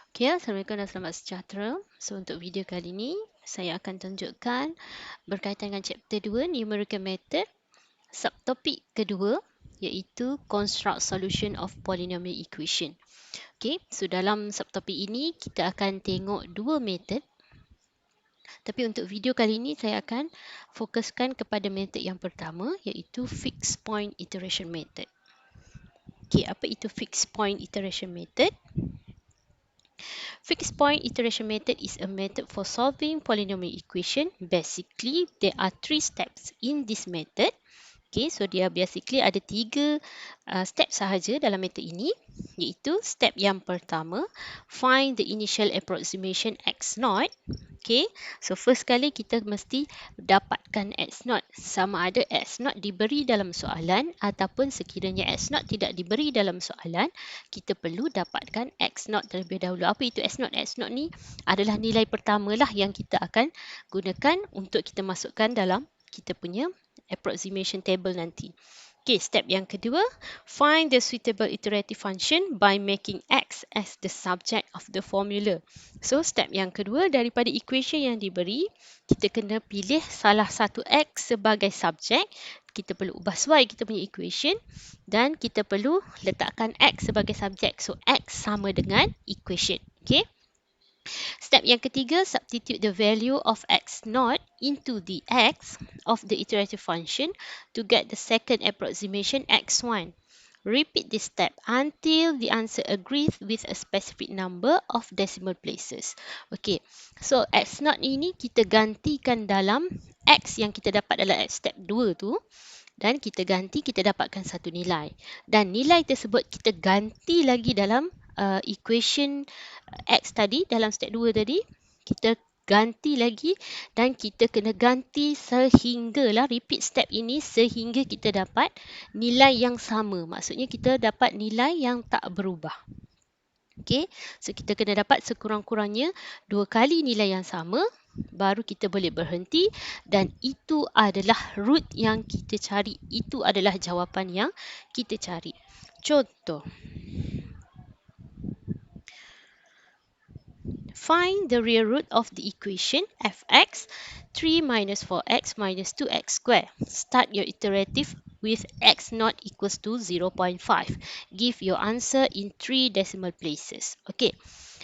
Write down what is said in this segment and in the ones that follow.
Okay, Assalamualaikum dan selamat sejahtera. So, untuk video kali ini, saya akan tunjukkan berkaitan dengan chapter 2, Numerical Method, subtopik kedua, iaitu Construct Solution of Polynomial Equation. Okay, so dalam subtopik ini, kita akan tengok dua method. Tapi untuk video kali ini, saya akan fokuskan kepada method yang pertama, iaitu Fixed Point Iteration Method. Okay, apa itu Fixed Point Iteration Method? Fixed point iteration method is a method for solving polynomial equation. Basically, there are 3 steps in this method. Okay, so dia basically ada 3 step sahaja dalam method ini, iaitu step yang pertama, find the initial approximation x0. Okay, so first kali kita mesti dapatkan x0, sama ada x0 diberi dalam soalan ataupun sekiranya x0 tidak diberi dalam soalan, kita perlu dapatkan x0 terlebih dahulu. Apa itu x0? X0 ni adalah nilai pertama lah yang kita akan gunakan untuk kita masukkan dalam kita punya approximation table nanti. Okay, step yang kedua, find the suitable iterative function by making x as the subject of the formula. So, step yang kedua, daripada equation yang diberi, kita kena pilih salah satu x sebagai subjek. Kita perlu ubah y kita punya equation dan kita perlu letakkan x sebagai subjek. So, x sama dengan equation. Okay. Step yang ketiga, substitute the value of x0 into the x of the iterative function to get the second approximation x1. Repeat this step until the answer agrees with a specific number of decimal places. Okay, so x0 ini kita gantikan dalam x yang kita dapat dalam step 2 tu. Dan kita ganti, kita dapatkan satu nilai. Dan nilai tersebut kita ganti lagi dalam equation x tadi, dalam step 2 tadi. Kita ganti lagi dan kita kena ganti sehinggalah, repeat step ini sehingga kita dapat nilai yang sama. Maksudnya kita dapat nilai yang tak berubah. Okay, so kita kena dapat sekurang-kurangnya 2 kali nilai yang sama, baru kita boleh berhenti dan itu adalah root yang kita cari. Itu adalah jawapan yang kita cari. Contoh. Find the real root of the equation fx 3 minus 4x minus 2x squared. Start your iterative with x0 equals to 0.5. Give your answer in 3 decimal places. Okay.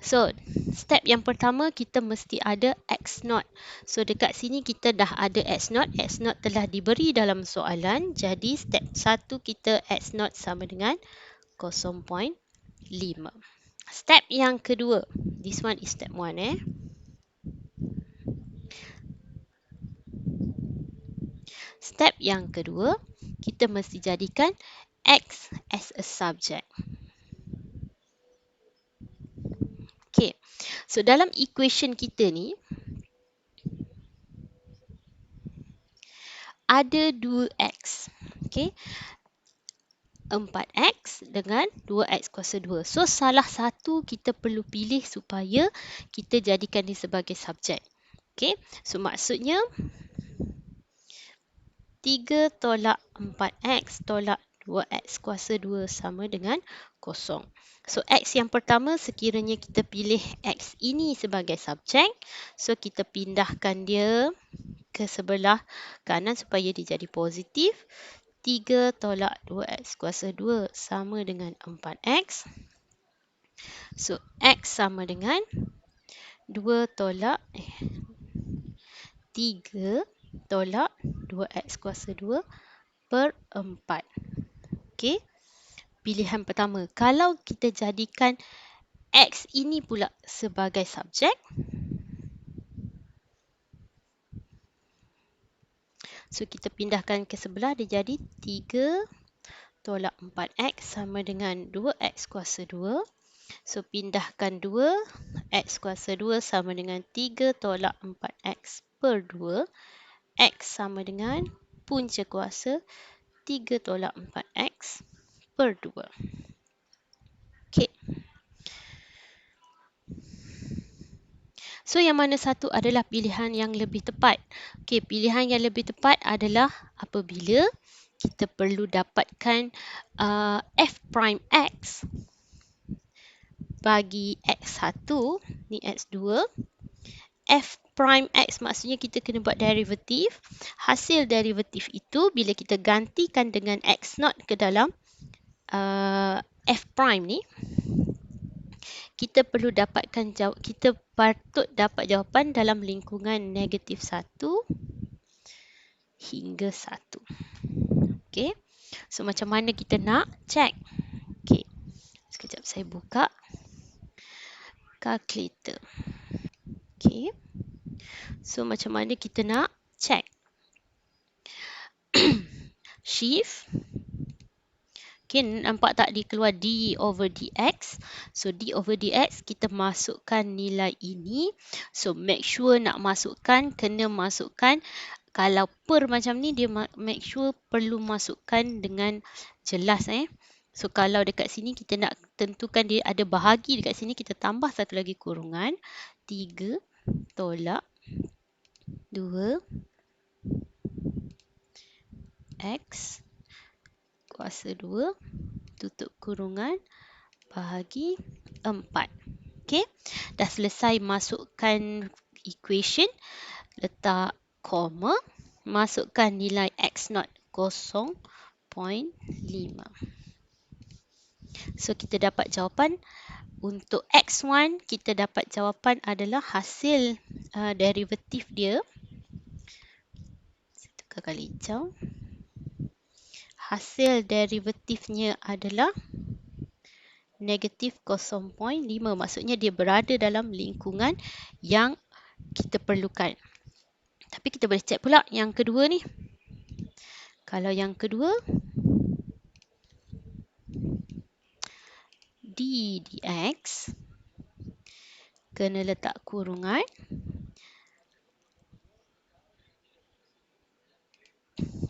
So, step yang pertama kita mesti ada x0. So, dekat sini kita dah ada x0. X0 telah diberi dalam soalan. Jadi, step 1 kita x0 sama dengan 0.5. Step yang kedua. This one is step 1. Step yang kedua, kita mesti jadikan x as a subject. Okay. So, dalam equation kita ni, ada 2x. Okay. 4x dengan 2x kuasa 2. So, salah satu kita perlu pilih supaya kita jadikan dia sebagai subjek. Okay. So, maksudnya 3 tolak 4x tolak 2x kuasa 2 sama dengan 0. So, x yang pertama sekiranya kita pilih x ini sebagai subjek. So, kita pindahkan dia ke sebelah kanan supaya dia jadi positif. 3 tolak 2x kuasa 2 sama dengan 4x. So, x sama dengan 2 tolak 3 tolak 2x kuasa 2 per 4. Okey. Pilihan pertama. Kalau kita jadikan x ini pula sebagai subjek, so, kita pindahkan ke sebelah, dia jadi 3 tolak 4x sama dengan 2x kuasa 2. So, pindahkan 2, x kuasa 2 sama dengan 3 tolak 4x per 2. X sama dengan punca kuasa 3 tolak 4x per 2. Okay. So, yang mana satu adalah pilihan yang lebih tepat? Okay, pilihan yang lebih tepat adalah apabila kita perlu dapatkan f prime x bagi X1, ni X2. F prime X maksudnya kita kena buat derivatif. Hasil derivatif itu bila kita gantikan dengan X0 ke dalam F prime ni, kita perlu dapatkan kita patut dapat jawapan dalam lingkungan negatif 1 hingga 1. Okey. So macam mana kita nak check? Okey. Sekejap saya buka calculator. Okey. So macam mana kita nak check? Shift. Okay, nampak tak dia keluar d over dx. So d over dx kita masukkan nilai ini. So make sure nak masukkan, kena masukkan. Kalau per macam ni dia make sure perlu masukkan dengan jelas. So kalau dekat sini kita nak tentukan dia ada bahagi dekat sini, kita tambah satu lagi kurungan. 3 tolak 2 x kuasa 2 tutup kurungan bahagi 4. Okey, dah selesai masukkan equation, letak koma, masukkan nilai x0 0.5. So kita dapat jawapan untuk x1, kita dapat jawapan adalah hasil derivatif dia. Saya tukar kali hijau. Hasil derivatifnya adalah negatif 0.5. Maksudnya dia berada dalam lingkungan yang kita perlukan. Tapi kita boleh cek pula yang kedua ni. Kalau yang kedua, d dx kena letak kurungan.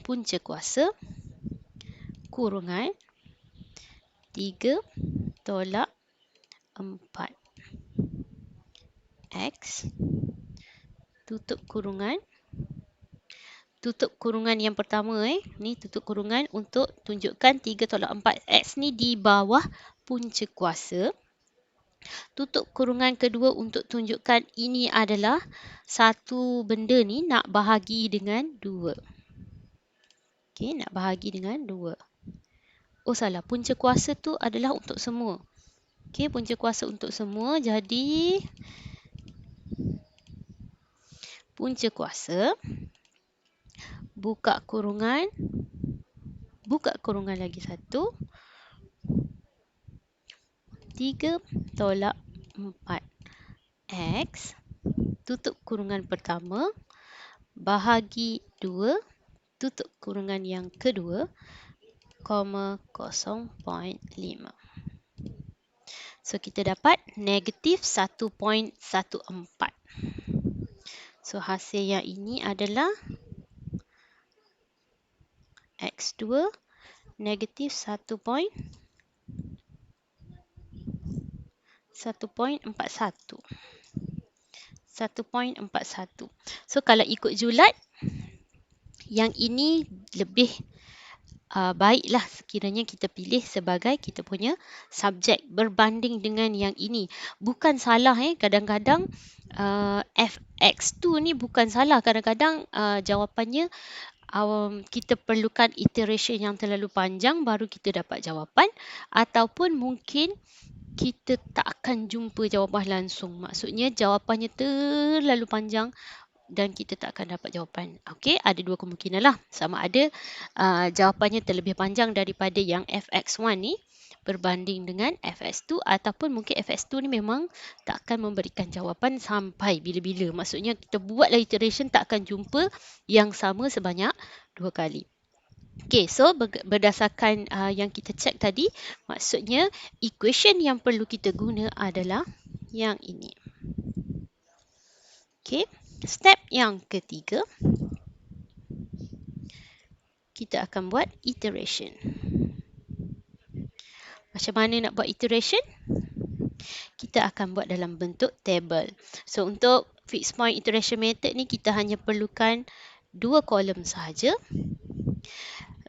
Punca kuasa kurungan 3 tolak 4 x tutup kurungan. Tutup kurungan yang pertama ni tutup kurungan untuk tunjukkan 3 tolak 4 x ni di bawah punca kuasa. Tutup kurungan kedua untuk tunjukkan ini adalah satu benda ni nak bahagi dengan 2. Okey, nak bahagi dengan 2. Oh salah, punca kuasa tu adalah untuk semua. Okey, punca kuasa untuk semua. Jadi punca kuasa, buka kurungan lagi satu, 3 tolak 4 x tutup kurungan pertama bahagi 2 tutup kurungan yang kedua, 0.5. So kita dapat negatif 1.14. So hasil yang ini adalah x2 negatif 1.41. So kalau ikut julat, yang ini lebih baiklah sekiranya kita pilih sebagai kita punya subjek berbanding dengan yang ini. Bukan salah kadang-kadang fx2 ni bukan salah. Kadang-kadang jawapannya kita perlukan iteration yang terlalu panjang baru kita dapat jawapan, ataupun mungkin kita tak akan jumpa jawapan langsung. Maksudnya jawapannya terlalu panjang dan kita tak akan dapat jawapan. Okey, ada dua kemungkinan lah. Sama ada jawapannya terlebih panjang daripada yang fx1 ni berbanding dengan fx2, ataupun mungkin fx2 ni memang tak akan memberikan jawapan sampai bila-bila. Maksudnya kita buatlah iteration tak akan jumpa yang sama sebanyak 2 kali. Okey, so berdasarkan yang kita cek tadi, maksudnya equation yang perlu kita guna adalah yang ini. Okey, step yang ketiga, kita akan buat iteration. Macam mana nak buat iteration? Kita akan buat dalam bentuk table. So untuk fixed point iteration method ni kita hanya perlukan 2 kolom sahaja.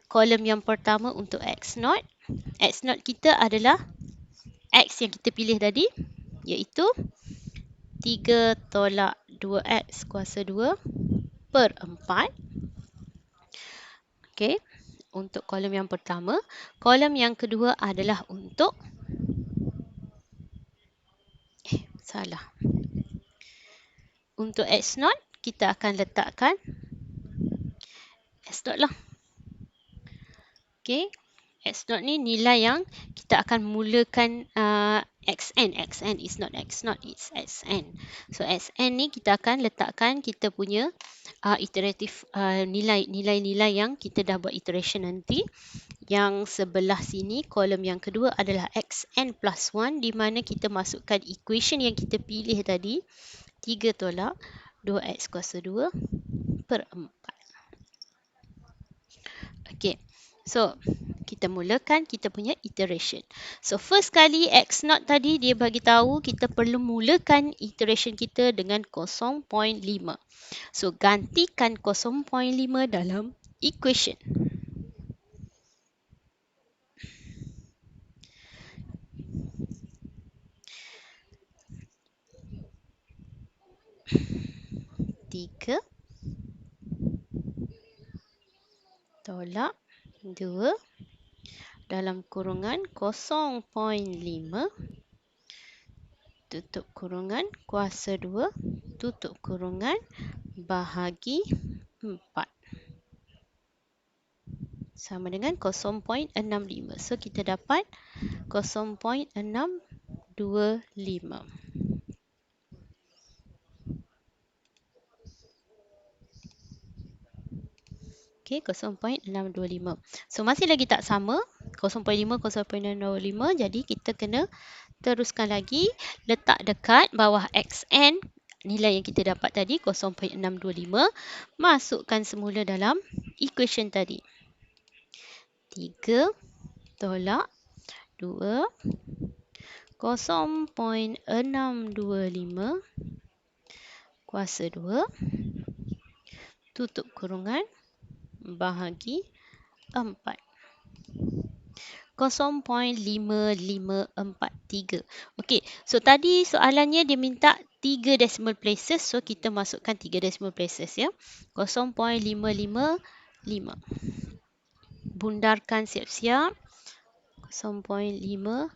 Kolom yang pertama untuk x0. X0 kita adalah X yang kita pilih tadi, iaitu 3 tolak 2X kuasa 2 per 4. Okey, untuk kolom yang pertama. Kolom yang kedua adalah untuk, salah. Untuk X0, kita akan letakkan S0 lah. Okey, X0 ni nilai yang kita akan mulakan Xn. Xn is not X0, it's Xn. So Xn ni kita akan letakkan kita punya iteratif nilai-nilai yang kita dah buat iteration nanti. Yang sebelah sini, kolom yang kedua adalah Xn plus 1 di mana kita masukkan equation yang kita pilih tadi, 3 tolak 2X kuasa 2 per 4. Okey, so kita mulakan kita punya iteration. So first kali X0 tadi dia bagi tahu kita perlu mulakan iteration kita dengan 0.5. So gantikan 0.5 dalam equation. Tiga tolak 2 dalam kurungan 0.5 tutup kurungan kuasa 2 tutup kurungan bahagi 4 sama dengan 0.65. So kita dapat 0.625. Okey, 0.625. So masih lagi tak sama, 0.5, 0.625. Jadi kita kena teruskan lagi, letak dekat bawah Xn, nilai yang kita dapat tadi 0.625, masukkan semula dalam equation tadi. 3 tolak 2, 0.625 kuasa 2, tutup kurungan, bahagi 4. 0.5543. Okey, so tadi soalannya dia minta 3 decimal places. So kita masukkan 3 decimal places ya. 0.555. Bundarkan siap-siap. 0.555.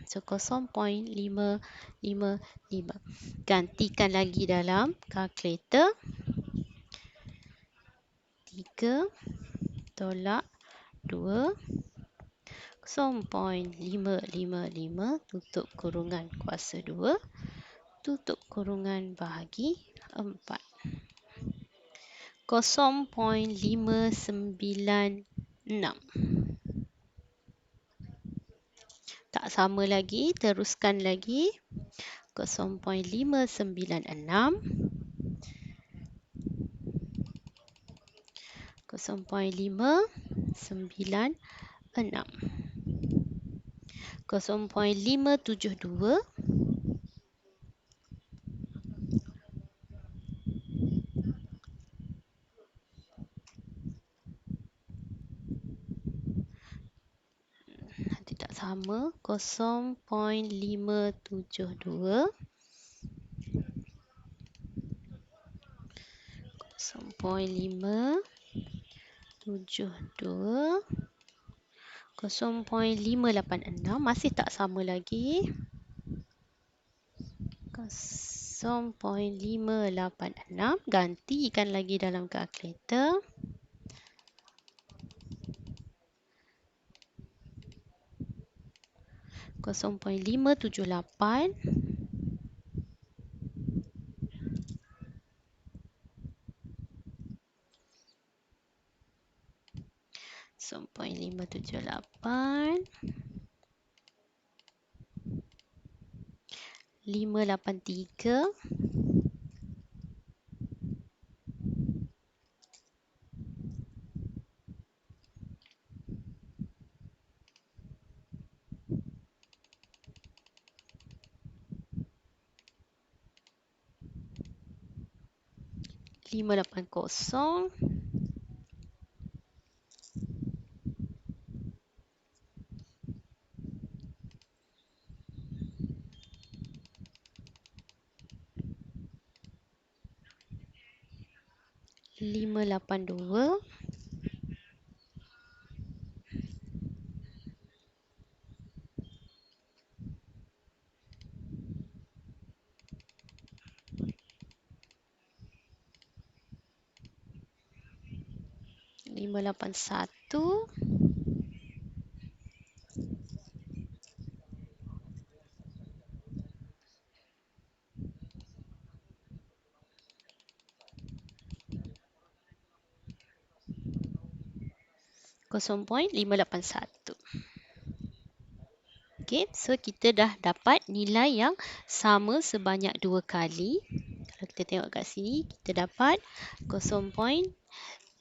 So 0.555. Gantikan lagi dalam kalkulator. 3 tolak 2, 0.555 tutup kurungan kuasa 2 tutup kurungan bahagi 4. 0.596. Tak sama lagi, teruskan lagi. 0.596, 0.596, 0.572, tidak sama, 0.572, 0.572, 0.586, masih tak sama lagi. 0.586, gantikan lagi dalam kalkulator. 0.578, 0.578, 583, 580, 582 581 0.581. Okey, so kita dah dapat nilai yang sama sebanyak 2 kali. Kalau kita tengok kat sini, kita dapat 0.581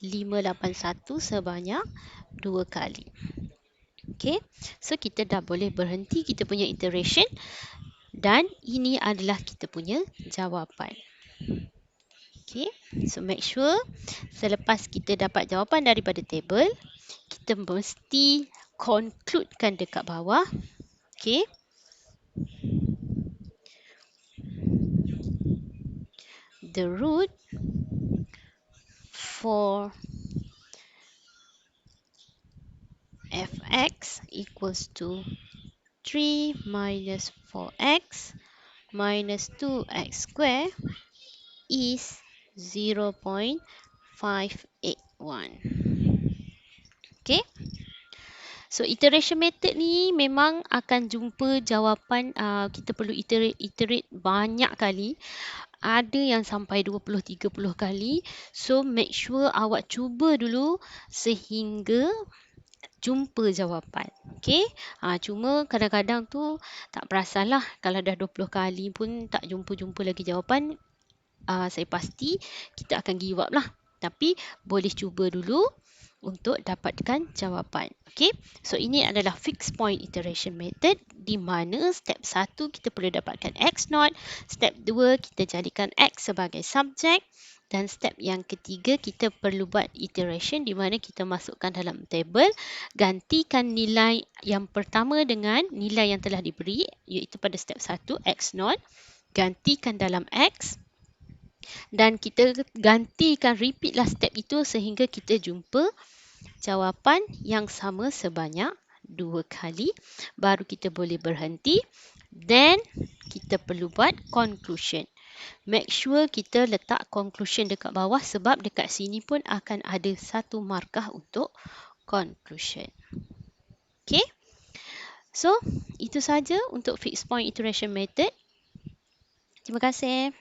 sebanyak 2 kali. Okey, so kita dah boleh berhenti kita punya iteration dan ini adalah kita punya jawapan. Okey, so make sure selepas kita dapat jawapan daripada table, kita mesti concludekan dekat bawah. Okey. The root for fx equals to 3 minus 4x minus 2x square is 0.581. Okay. So iteration method ni memang akan jumpa jawapan, kita perlu iterate banyak kali. Ada yang sampai 20-30 kali. So make sure awak cuba dulu sehingga jumpa jawapan. Okay. Cuma kadang-kadang tu tak perasanlah kalau dah 20 kali pun tak jumpa-jumpa lagi jawapan. Saya pasti kita akan give up lah. Tapi boleh cuba dulu untuk dapatkan jawapan. Okay. So ini adalah fixed point iteration method di mana step 1 kita perlu dapatkan x0, step 2 kita jadikan x sebagai subjek dan step yang ketiga kita perlu buat iteration di mana kita masukkan dalam table, gantikan nilai yang pertama dengan nilai yang telah diberi iaitu pada step 1 x0, gantikan dalam x dan kita gantikan repeatlah step itu sehingga kita jumpa jawapan yang sama sebanyak 2 kali, baru kita boleh berhenti. Then kita perlu buat conclusion. Make sure kita letak conclusion dekat bawah sebab dekat sini pun akan ada satu markah untuk conclusion. Okay. So itu saja untuk fixed point iteration method. Terima kasih.